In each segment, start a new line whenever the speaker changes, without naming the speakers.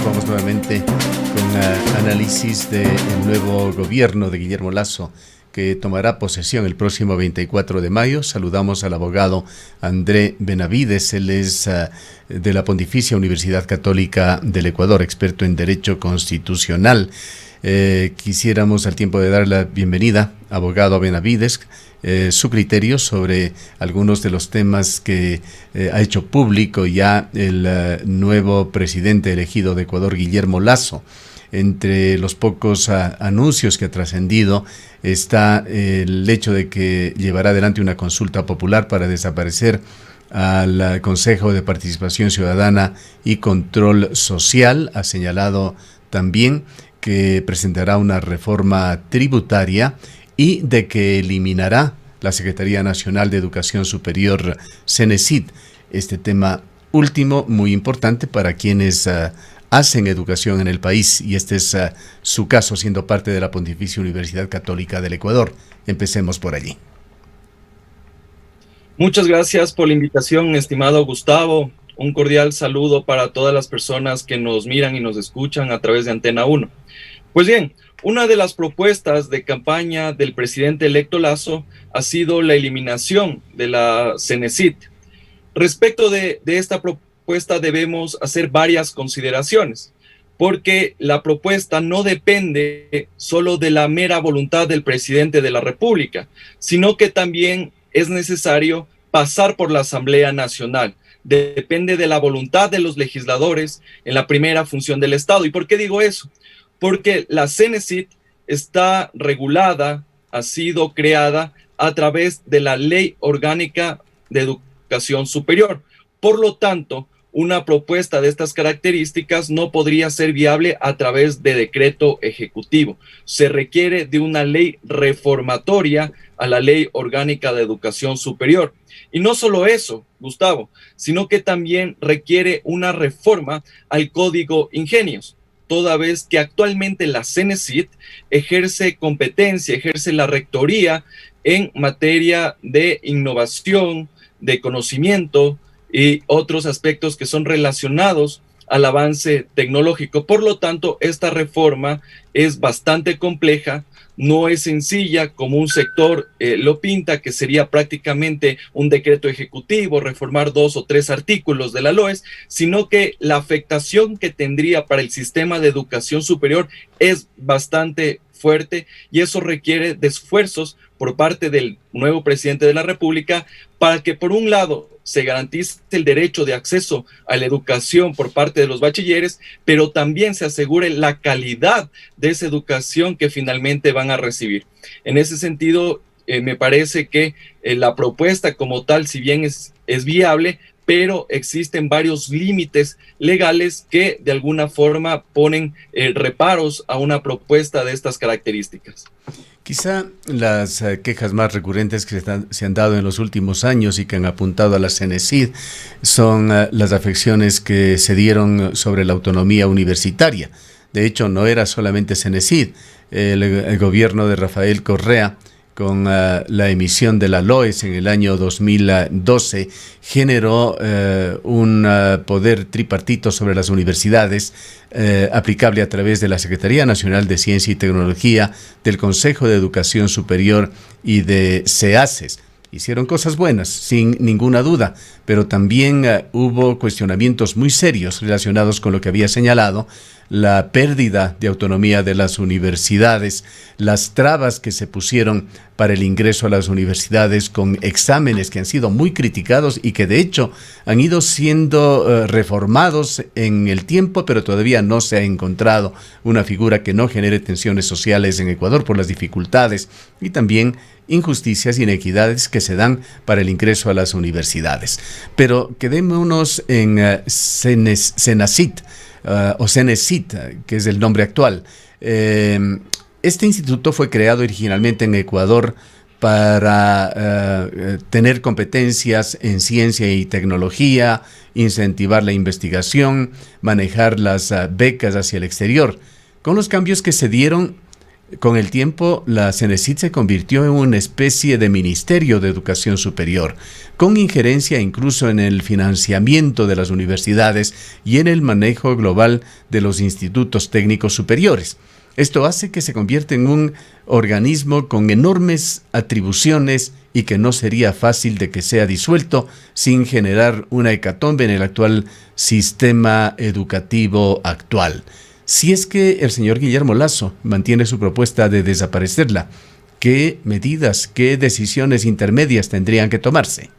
vamos nuevamente con análisis del nuevo gobierno de Guillermo Lasso, que tomará posesión el próximo 24 de mayo. Saludamos al abogado André Benavides. Él es de la Pontificia Universidad Católica del Ecuador, experto en Derecho Constitucional. Quisiéramos al tiempo de dar la bienvenida, abogado Benavides, su criterio sobre algunos de los temas que ha hecho público ya el nuevo presidente elegido de Ecuador, Guillermo Lasso. Entre los pocos anuncios que ha trascendido está el hecho de que llevará adelante una consulta popular para desaparecer al Consejo de Participación Ciudadana y Control Social. Ha señalado también que presentará una reforma tributaria y de que eliminará la Secretaría Nacional de Educación Superior, CENESID. Este tema último muy importante para quienes hacen educación en el país, y este es su caso, siendo parte de la Pontificia Universidad Católica del Ecuador. Empecemos por allí.
Muchas gracias por la invitación, estimado Gustavo. Un cordial saludo para todas las personas que nos miran y nos escuchan a través de Antena 1. Pues bien, una de las propuestas de campaña del presidente electo Lasso ha sido la eliminación de la CENESID. Respecto de esta propuesta debemos hacer varias consideraciones, porque la propuesta no depende solo de la mera voluntad del presidente de la República, sino que también es necesario pasar por la Asamblea Nacional. Depende de la voluntad de los legisladores en la primera función del Estado. ¿Y por qué digo eso? Porque la CENESID está regulada, ha sido creada a través de la Ley Orgánica de Educación Superior. Por lo tanto, una propuesta de estas características no podría ser viable a través de decreto ejecutivo. Se requiere de una ley reformatoria a la Ley Orgánica de Educación Superior. Y no solo eso, Gustavo, sino que también requiere una reforma al Código Ingenios, toda vez que actualmente la CENESID ejerce competencia, ejerce la rectoría en materia de innovación, de conocimiento y otros aspectos que son relacionados al avance tecnológico. Por lo tanto, esta reforma es bastante compleja, no es sencilla como un sector lo pinta, que sería prácticamente un decreto ejecutivo, reformar 2 o 3 artículos de la LOES, sino que la afectación que tendría para el sistema de educación superior es bastante fuerte, y eso requiere de esfuerzos por parte del nuevo presidente de la República para que, por un lado, se garantice el derecho de acceso a la educación por parte de los bachilleres, pero también se asegure la calidad de esa educación que finalmente van a recibir. En ese sentido, me parece que la propuesta como tal, si bien es viable, pero existen varios límites legales que de alguna forma ponen reparos a una propuesta de estas características.
Quizá las quejas más recurrentes que se han dado en los últimos años y que han apuntado a la CENESID son las afecciones que se dieron sobre la autonomía universitaria. De hecho, no era solamente CENESID. El gobierno de Rafael Correa, con la emisión de la LOES en el año 2012, generó un poder tripartito sobre las universidades, aplicable a través de la Secretaría Nacional de Ciencia y Tecnología, del Consejo de Educación Superior y de CEACES. Hicieron cosas buenas, sin ninguna duda, pero también hubo cuestionamientos muy serios relacionados con lo que había señalado: la pérdida de autonomía de las universidades, las trabas que se pusieron para el ingreso a las universidades con exámenes que han sido muy criticados y que de hecho han ido siendo reformados en el tiempo, pero todavía no se ha encontrado una figura que no genere tensiones sociales en Ecuador por las dificultades y también injusticias y inequidades que se dan para el ingreso a las universidades. Pero quedémonos en CENESID, o CENESID, que es el nombre actual. Este instituto fue creado originalmente en Ecuador para tener competencias en ciencia y tecnología, incentivar la investigación, manejar las becas hacia el exterior. Con los cambios que se dieron, Con el tiempo, la CENESID se convirtió en una especie de Ministerio de Educación Superior, con injerencia incluso en el financiamiento de las universidades y en el manejo global de los institutos técnicos superiores. Esto hace que se convierta en un organismo con enormes atribuciones y que no sería fácil de que sea disuelto sin generar una hecatombe en el actual sistema educativo actual. Si es que el señor Guillermo Lasso mantiene su propuesta de desaparecerla, ¿qué medidas, qué decisiones intermedias tendrían que tomarse?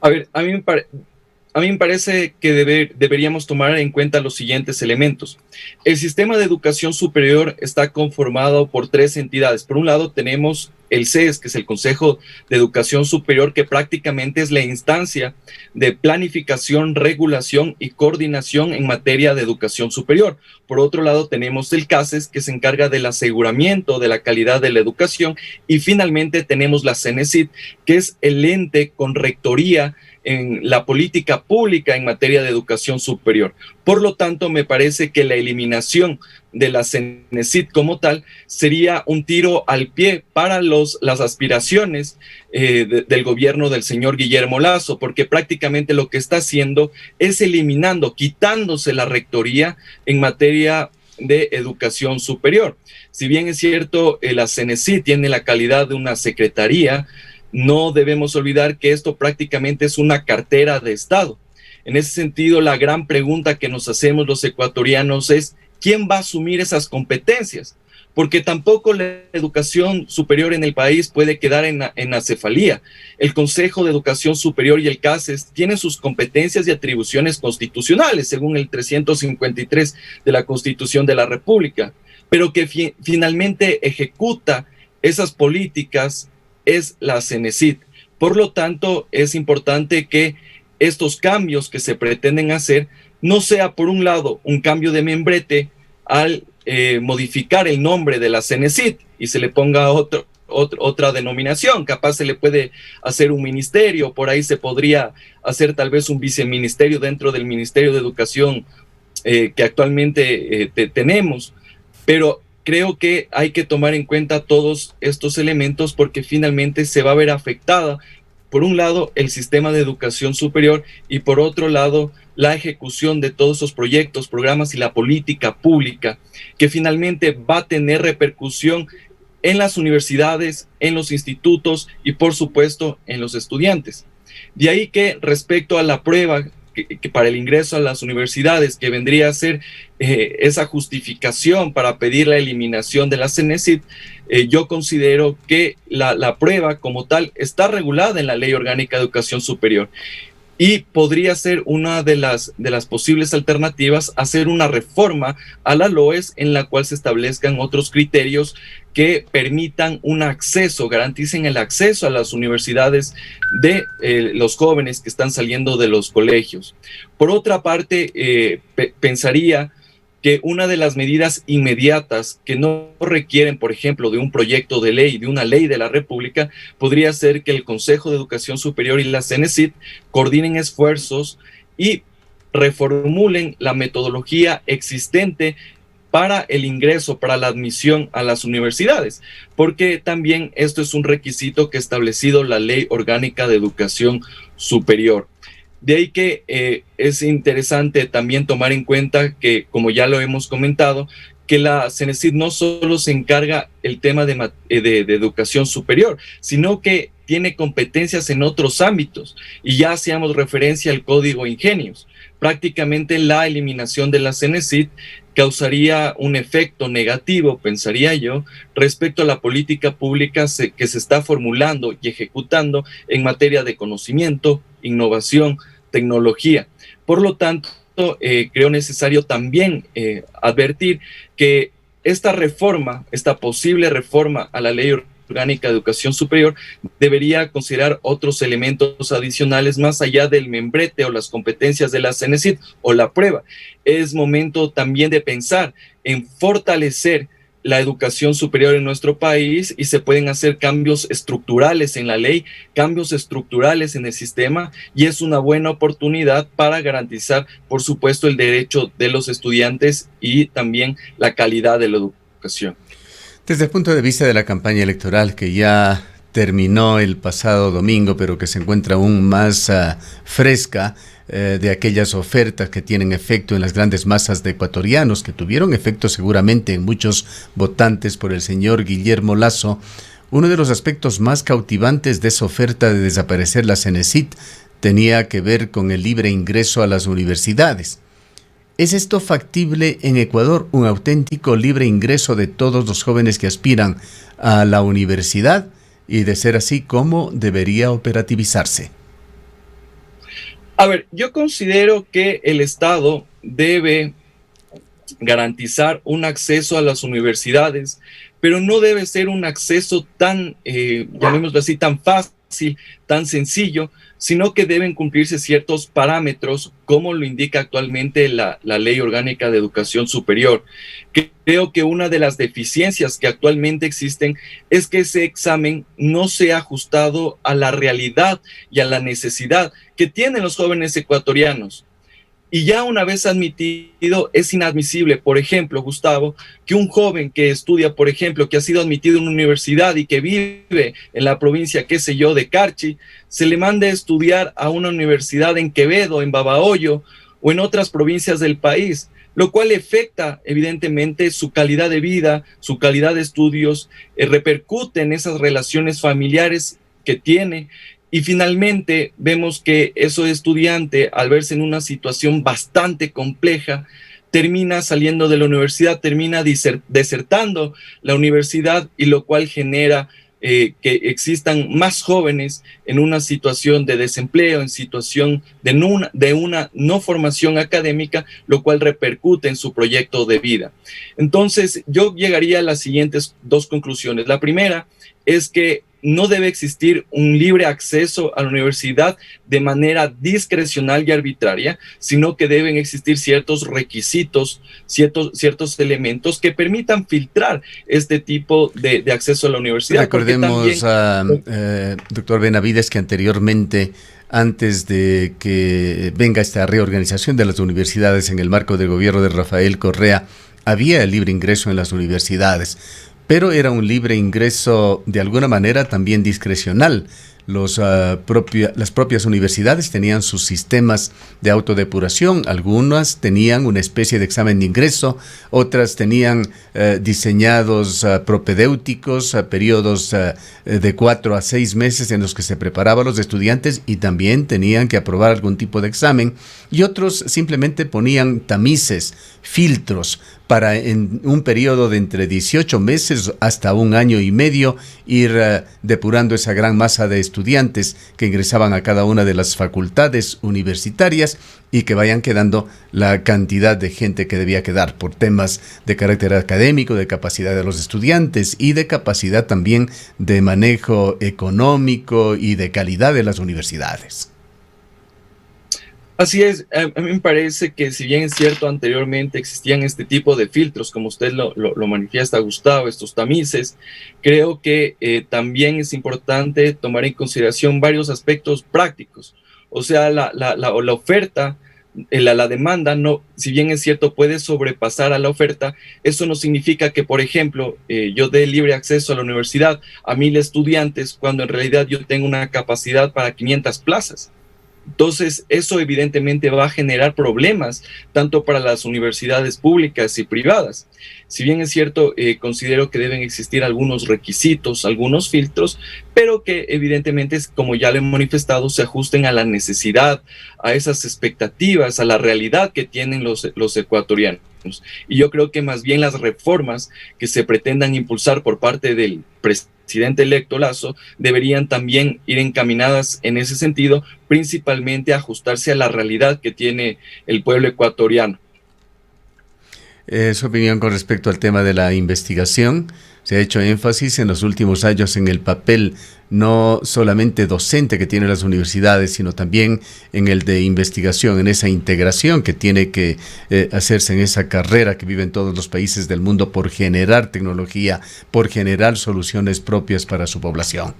A ver, a mí me parece que deberíamos tomar en cuenta los siguientes elementos. El sistema de educación superior está conformado por tres entidades. Por un lado tenemos el CES, que es el Consejo de Educación Superior, que prácticamente es la instancia de planificación, regulación y coordinación en materia de educación superior. Por otro lado tenemos el CASES, que se encarga del aseguramiento de la calidad de la educación. Y finalmente tenemos la CENESID, que es el ente con rectoría en la política pública en materia de educación superior. Por lo tanto, me parece que la eliminación de la CENESID como tal sería un tiro al pie para las aspiraciones del gobierno del señor Guillermo Lasso, porque prácticamente lo que está haciendo es eliminando, quitándose la rectoría en materia de educación superior. Si bien es cierto, la CENESID tiene la calidad de una secretaría, no debemos olvidar que esto prácticamente es una cartera de Estado. En ese sentido, la gran pregunta que nos hacemos los ecuatorianos es, ¿quién va a asumir esas competencias? Porque tampoco la educación superior en el país puede quedar en acefalía. El Consejo de Educación Superior y el CASES tienen sus competencias y atribuciones constitucionales, según el 353 de la Constitución de la República, pero que finalmente ejecuta esas políticas es la CENESID. Por lo tanto, es importante que estos cambios que se pretenden hacer no sea, por un lado, un cambio de membrete al modificar el nombre de la CENESID y se le ponga otra denominación. Capaz se le puede hacer un ministerio, por ahí se podría hacer tal vez un viceministerio dentro del Ministerio de Educación que actualmente tenemos, pero creo que hay que tomar en cuenta todos estos elementos porque finalmente se va a ver afectada, por un lado, el sistema de educación superior y por otro lado, la ejecución de todos esos proyectos, programas y la política pública que finalmente va a tener repercusión en las universidades, en los institutos y por supuesto en los estudiantes. De ahí que respecto a la prueba que para el ingreso a las universidades, que vendría a ser esa justificación para pedir la eliminación de la CENESID, yo considero que la prueba como tal está regulada en la Ley Orgánica de Educación Superior y podría ser una de las posibles alternativas hacer una reforma a la LOES en la cual se establezcan otros criterios que permitan un acceso, garanticen el acceso a las universidades de los jóvenes que están saliendo de los colegios. Por otra parte, pensaría que una de las medidas inmediatas que no requieren, por ejemplo, de un proyecto de ley, de una ley de la República, podría ser que el Consejo de Educación Superior y la CENESID coordinen esfuerzos y reformulen la metodología existente para el ingreso, para la admisión a las universidades, porque también esto es un requisito que ha establecido la Ley Orgánica de Educación Superior. De ahí que es interesante también tomar en cuenta que, como ya lo hemos comentado, que la CENESID no solo se encarga el tema de educación superior, sino que tiene competencias en otros ámbitos. Y ya hacíamos referencia al Código Ingenios. Prácticamente la eliminación de la CENESID causaría un efecto negativo, pensaría yo, respecto a la política pública que se está formulando y ejecutando en materia de conocimiento, innovación, tecnología. Por lo tanto, creo necesario también advertir que esta reforma, esta posible reforma a la Ley Orgánica de Educación Superior debería considerar otros elementos adicionales más allá del membrete o las competencias de la CENESID o la prueba. Es momento también de pensar en fortalecer la educación superior en nuestro país y se pueden hacer cambios estructurales en la ley, cambios estructurales en el sistema y es una buena oportunidad para garantizar, por supuesto, el derecho de los estudiantes y también la calidad de la educación. educación.
Desde el punto de vista de la campaña electoral, que ya terminó el pasado domingo, pero que se encuentra aún más fresca, de aquellas ofertas que tienen efecto en las grandes masas de ecuatorianos, que tuvieron efecto seguramente en muchos votantes por el señor Guillermo Lasso. Uno de los aspectos más cautivantes de esa oferta de desaparecer la CENESID tenía que ver con el libre ingreso a las universidades. ¿Es esto factible en Ecuador, un auténtico libre ingreso de todos los jóvenes que aspiran a la universidad? Y de ser así, ¿cómo debería operativizarse?
A ver, yo considero que el Estado debe garantizar un acceso a las universidades, pero no debe ser un acceso tan, llamémoslo así, tan fácil, tan sencillo, sino que deben cumplirse ciertos parámetros, como lo indica actualmente la Ley Orgánica de Educación Superior. Creo que una de las deficiencias que actualmente existen es que ese examen no se ha ajustado a la realidad y a la necesidad que tienen los jóvenes ecuatorianos. Y ya una vez admitido, es inadmisible, por ejemplo, Gustavo, que un joven que estudia, por ejemplo, que ha sido admitido en una universidad y que vive en la provincia, qué sé yo, de Carchi, se le mande a estudiar a una universidad en Quevedo, en Babahoyo o en otras provincias del país, lo cual afecta evidentemente su calidad de vida, su calidad de estudios, repercute en esas relaciones familiares que tiene. Y finalmente vemos que ese estudiante, al verse en una situación bastante compleja, termina saliendo de la universidad, termina desertando la universidad, y lo cual genera que existan más jóvenes en una situación de desempleo, en situación de una no formación académica, lo cual repercute en su proyecto de vida. Entonces, yo llegaría a las siguientes dos conclusiones. La primera es que no debe existir un libre acceso a la universidad de manera discrecional y arbitraria, sino que deben existir ciertos requisitos, ciertos elementos que permitan filtrar este tipo de acceso a la universidad.
Recordemos, doctor Benavides, que anteriormente, antes de que venga esta reorganización de las universidades en el marco del gobierno de Rafael Correa, había el libre ingreso en las universidades, pero era un libre ingreso de alguna manera también discrecional. Las propias universidades tenían sus sistemas de autodepuración. Algunas tenían una especie de examen de ingreso, otras tenían diseñados propedéuticos, periodos de 4 a 6 meses en los que se preparaban los estudiantes y también tenían que aprobar algún tipo de examen, y otros simplemente ponían tamices, filtros, para en un periodo de entre 18 meses hasta 1 año y medio ir depurando esa gran masa de estudiantes que ingresaban a cada una de las facultades universitarias y que vayan quedando la cantidad de gente que debía quedar por temas de carácter académico, de capacidad de los estudiantes y de capacidad también de manejo económico y de calidad de las universidades.
Así es, a mí me parece que si bien es cierto anteriormente existían este tipo de filtros, como usted lo manifiesta, Gustavo, estos tamices, creo que también es importante tomar en consideración varios aspectos prácticos. O sea, la oferta, la demanda, no, si bien es cierto, puede sobrepasar a la oferta. Eso no significa que, por ejemplo, yo dé libre acceso a la universidad a 1,000 estudiantes, cuando en realidad yo tengo una capacidad para 500 plazas. Entonces, eso evidentemente va a generar problemas tanto para las universidades públicas y privadas. Si bien es cierto, considero que deben existir algunos requisitos, algunos filtros, pero que evidentemente, como ya lo he manifestado, se ajusten a la necesidad, a esas expectativas, a la realidad que tienen los ecuatorianos. Y yo creo que más bien las reformas que se pretendan impulsar por parte del presidente electo Lasso deberían también ir encaminadas en ese sentido, principalmente ajustarse a la realidad que tiene el pueblo ecuatoriano.
Su opinión con respecto al tema de la investigación. Se ha hecho énfasis en los últimos años en el papel no solamente docente que tienen las universidades, sino también en el de investigación, en esa integración que tiene que hacerse en esa carrera que viven todos los países del mundo por generar tecnología, por generar soluciones propias para su población.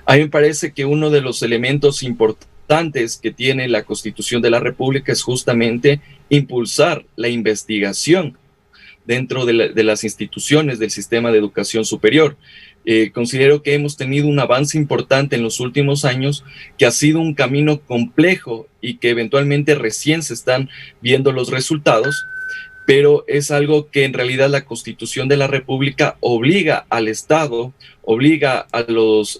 A mí me parece que uno de los elementos importantes que tiene la Constitución de la República es justamente impulsar la investigación, dentro de las instituciones del sistema de educación superior. Considero que hemos tenido un avance importante en los últimos años, que ha sido un camino complejo y que eventualmente recién se están viendo los resultados, pero es algo que en realidad la Constitución de la República obliga al Estado, obliga a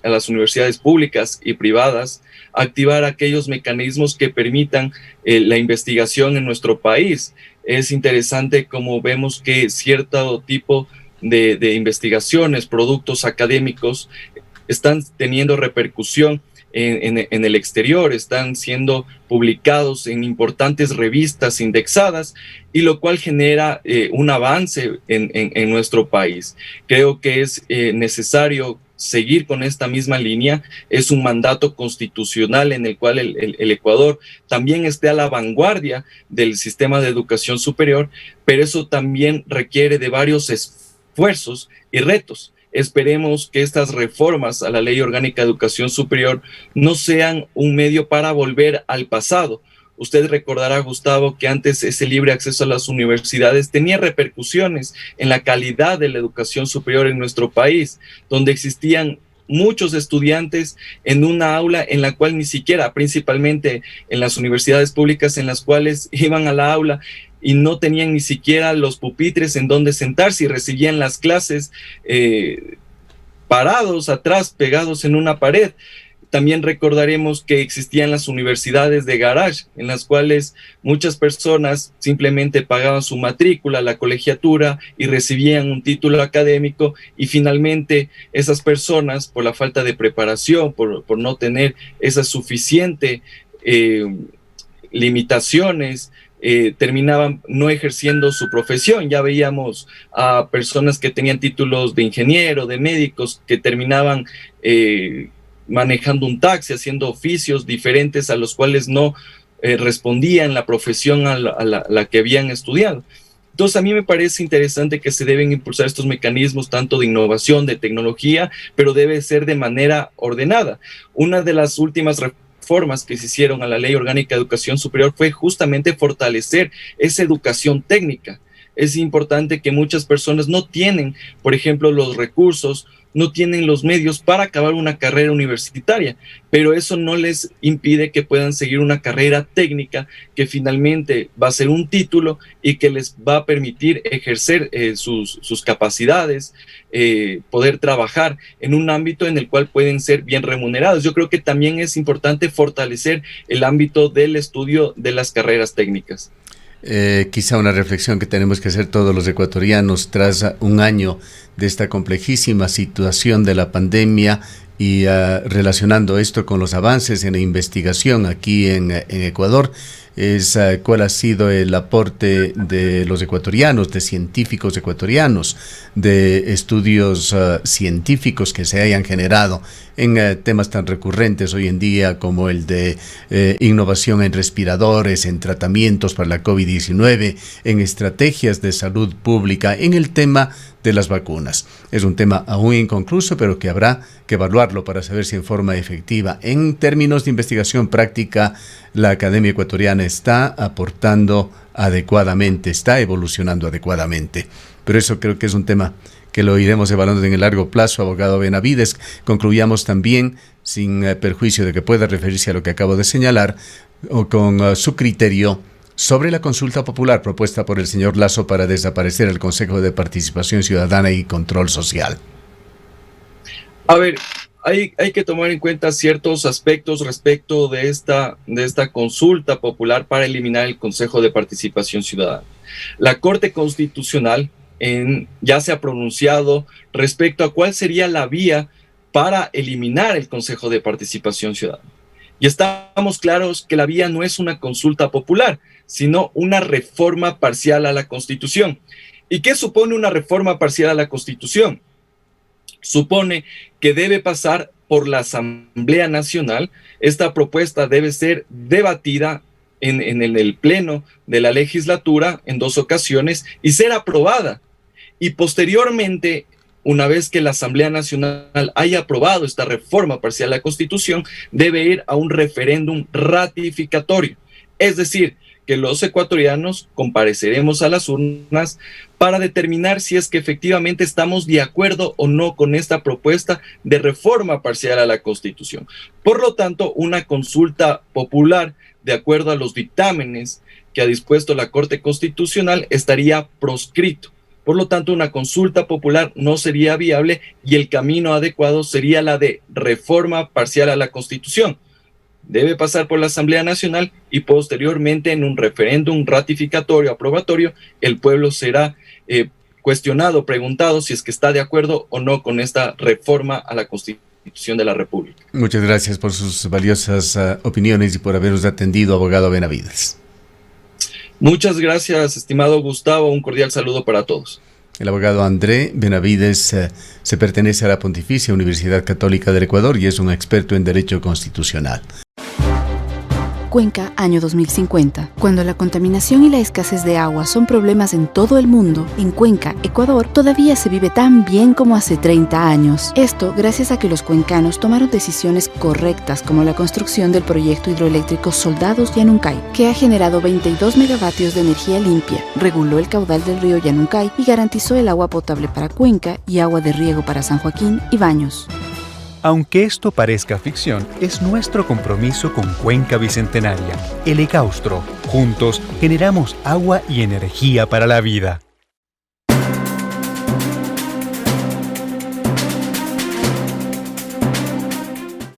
las universidades públicas y privadas a activar aquellos mecanismos que permitan la investigación en nuestro país. Es interesante como vemos que cierto tipo de investigaciones, productos académicos, están teniendo repercusión en el exterior, están siendo publicados en importantes revistas indexadas, y lo cual genera un avance en nuestro país. Creo que es necesario seguir con esta misma línea. Es un mandato constitucional en el cual el Ecuador también esté a la vanguardia del sistema de educación superior, pero eso también requiere de varios esfuerzos y retos. Esperemos que estas reformas a la Ley Orgánica de Educación Superior no sean un medio para volver al pasado. Usted recordará, Gustavo, que antes ese libre acceso a las universidades tenía repercusiones en la calidad de la educación superior en nuestro país, donde existían muchos estudiantes en una aula en la cual ni siquiera, principalmente en las universidades públicas, en las cuales iban a la aula y no tenían ni siquiera los pupitres en donde sentarse y recibían las clases parados atrás, pegados en una pared. También recordaremos que existían las universidades de garage, en las cuales muchas personas simplemente pagaban su matrícula, la colegiatura, y recibían un título académico, y finalmente esas personas, por la falta de preparación, por no tener esa suficiente limitaciones, terminaban no ejerciendo su profesión. Ya veíamos a personas que tenían títulos de ingeniero, de médicos, que terminaban manejando un taxi, haciendo oficios diferentes a los cuales no respondían la profesión a la que habían estudiado. Entonces, a mí me parece interesante que se deben impulsar estos mecanismos tanto de innovación, de tecnología, pero debe ser de manera ordenada. Una de las últimas reformas que se hicieron a la Ley Orgánica de Educación Superior fue justamente fortalecer esa educación técnica. Es importante que muchas personas no tienen, por ejemplo, los recursos, no tienen los medios para acabar una carrera universitaria, pero eso no les impide que puedan seguir una carrera técnica que finalmente va a ser un título y que les va a permitir ejercer sus capacidades, poder trabajar en un ámbito en el cual pueden ser bien remunerados. Yo creo que también es importante fortalecer el ámbito del estudio de las carreras técnicas.
Quizá una reflexión que tenemos que hacer todos los ecuatorianos tras un año de esta complejísima situación de la pandemia y relacionando esto con los avances en la investigación aquí en Ecuador, es cuál ha sido el aporte de los ecuatorianos, de científicos ecuatorianos, de estudios científicos que se hayan generado en temas tan recurrentes hoy en día como el de innovación en respiradores, en tratamientos para la COVID-19, en estrategias de salud pública, en el tema de las vacunas. Es un tema aún inconcluso, pero que habrá que evaluarlo para saber si en forma efectiva, en términos de investigación práctica, la Academia Ecuatoriana está aportando adecuadamente, está evolucionando adecuadamente. Pero eso creo que es un tema que lo iremos evaluando en el largo plazo, abogado Benavides. Concluyamos también, sin perjuicio de que pueda referirse a lo que acabo de señalar, o con su criterio sobre la consulta popular propuesta por el señor Lasso para desaparecer el Consejo de Participación Ciudadana y Control Social.
A ver, hay que tomar en cuenta ciertos aspectos respecto de esta consulta popular para eliminar el Consejo de Participación Ciudadana. La Corte Constitucional ya se ha pronunciado respecto a cuál sería la vía para eliminar el Consejo de Participación Ciudadana. Y estamos claros que la vía no es una consulta popular, sino una reforma parcial a la Constitución. ¿Y qué supone una reforma parcial a la Constitución? Supone que debe pasar por la Asamblea Nacional. Esta propuesta debe ser debatida en el Pleno de la legislatura en 2 ocasiones y ser aprobada. Y posteriormente, una vez que la Asamblea Nacional haya aprobado esta reforma parcial a la Constitución, debe ir a un referéndum ratificatorio. Es decir, que los ecuatorianos compareceremos a las urnas para determinar si es que efectivamente estamos de acuerdo o no con esta propuesta de reforma parcial a la Constitución. Por lo tanto, una consulta popular, de acuerdo a los dictámenes que ha dispuesto la Corte Constitucional, estaría proscrito. Por lo tanto, una consulta popular no sería viable y el camino adecuado sería la de reforma parcial a la Constitución. Debe pasar por la Asamblea Nacional y posteriormente en un referéndum ratificatorio, aprobatorio, el pueblo será cuestionado, preguntado si es que está de acuerdo o no con esta reforma a la Constitución de la República.
Muchas gracias por sus valiosas opiniones y por habernos atendido, abogado Benavides.
Muchas gracias, estimado Gustavo. Un cordial saludo para todos.
El abogado André Benavides se pertenece a la Pontificia Universidad Católica del Ecuador y es un experto en Derecho Constitucional.
Cuenca, año 2050. Cuando la contaminación y la escasez de agua son problemas en todo el mundo, en Cuenca, Ecuador, todavía se vive tan bien como hace 30 años. Esto gracias a que los cuencanos tomaron decisiones correctas, como la construcción del proyecto hidroeléctrico Soldados Yanuncay, que ha generado 22 megavatios de energía limpia, reguló el caudal del río Yanuncay y garantizó el agua potable para Cuenca y agua de riego para San Joaquín y Baños.
Aunque esto parezca ficción, es nuestro compromiso con Cuenca Bicentenaria, el Ecaustro. Juntos generamos agua y energía para la vida.